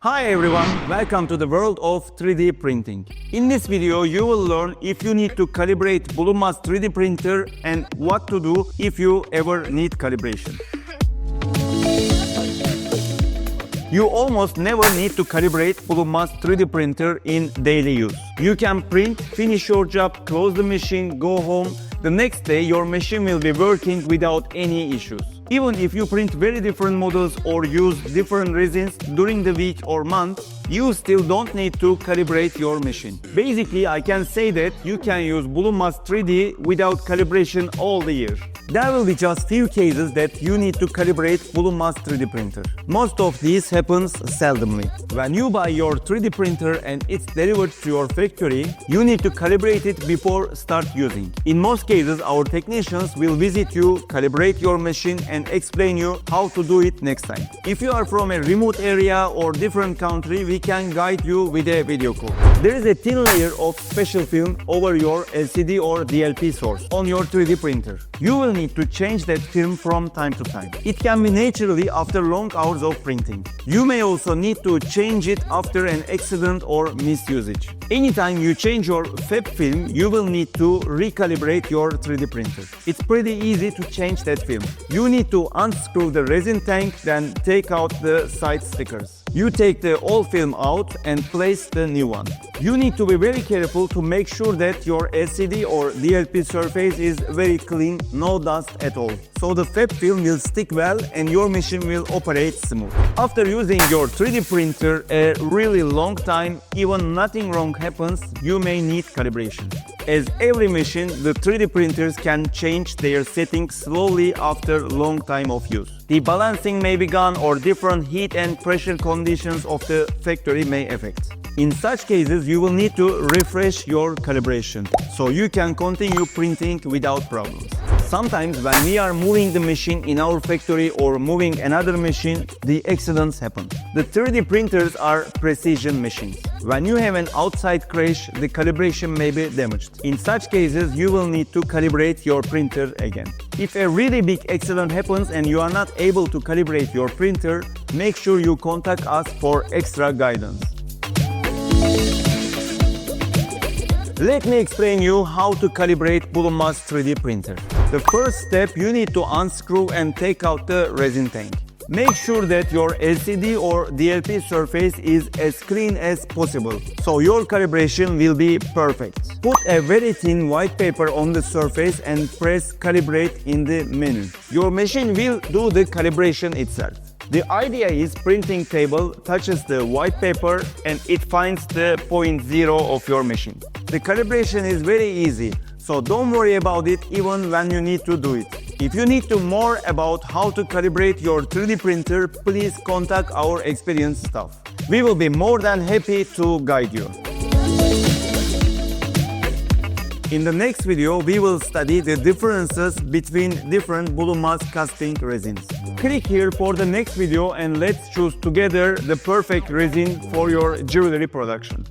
Hi everyone, welcome to the world of 3D printing. In this video, you will learn if you need to calibrate Bluemask 3D printer and what to do if you ever need calibration. You almost never need to calibrate Bluemask 3D printer in daily use. You can print, finish your job, close the machine, go home. The next day, your machine will be working without any issues. Even if you print very different models or use different resins during the week or month, you still don't need to calibrate your machine. Basically, I can say that you can use Bluemask 3D without calibration all the year. There will be just few cases that you need to calibrate Bluemask 3D printer. Most of these happens seldomly. When you buy your 3D printer and it's delivered to your factory, you need to calibrate it before start using. In most cases, our technicians will visit you, calibrate your machine and explain you how to do it next time. If you are from a remote area or different country, we can guide you with a video call. There is a thin layer of special film over your LCD or DLP source on your 3D printer. You will need to change that film from time to time. It can be naturally after long hours of printing. You may also need to change it after an accident or misusage. Anytime you change your fab film, you will need to recalibrate your 3D printer. It's pretty easy to change that film. You need to unscrew the resin tank, then take out the side stickers. You take the old film out and place the new one. You need to be very careful to make sure that your LCD or DLP surface is very clean, no dust at all. So the fab film will stick well and your machine will operate smooth. After using your 3D printer a really long time, even nothing wrong happens, you may need calibration. As every machine, the 3D printers can change their settings slowly after long time of use. The balancing may be gone or different heat and pressure conditions of the factory may affect. In such cases, you will need to refresh your calibration so you can continue printing without problems. Sometimes when we are moving the machine in our factory or moving another machine, the accidents happen. The 3D printers are precision machines. When you have an outside crash, the calibration may be damaged. In such cases, you will need to calibrate your printer again. If a really big accident happens and you are not able to calibrate your printer, make sure you contact us for extra guidance. Let me explain you how to calibrate Bluemask 3D printer. The first step, you need to unscrew and take out the resin tank. Make sure that your LCD or DLP surface is as clean as possible, so your calibration will be perfect. Put a very thin white paper on the surface and press calibrate in the menu. Your machine will do the calibration itself. The idea is printing table touches the white paper and it finds the point zero of your machine. The calibration is very easy, so don't worry about it even when you need to do it. If you need to more about how to calibrate your 3D printer, please contact our experienced staff. We will be more than happy to guide you. In the next video, we will study the differences between different Bluemask casting resins. Click here for the next video and let's choose together the perfect resin for your jewelry production.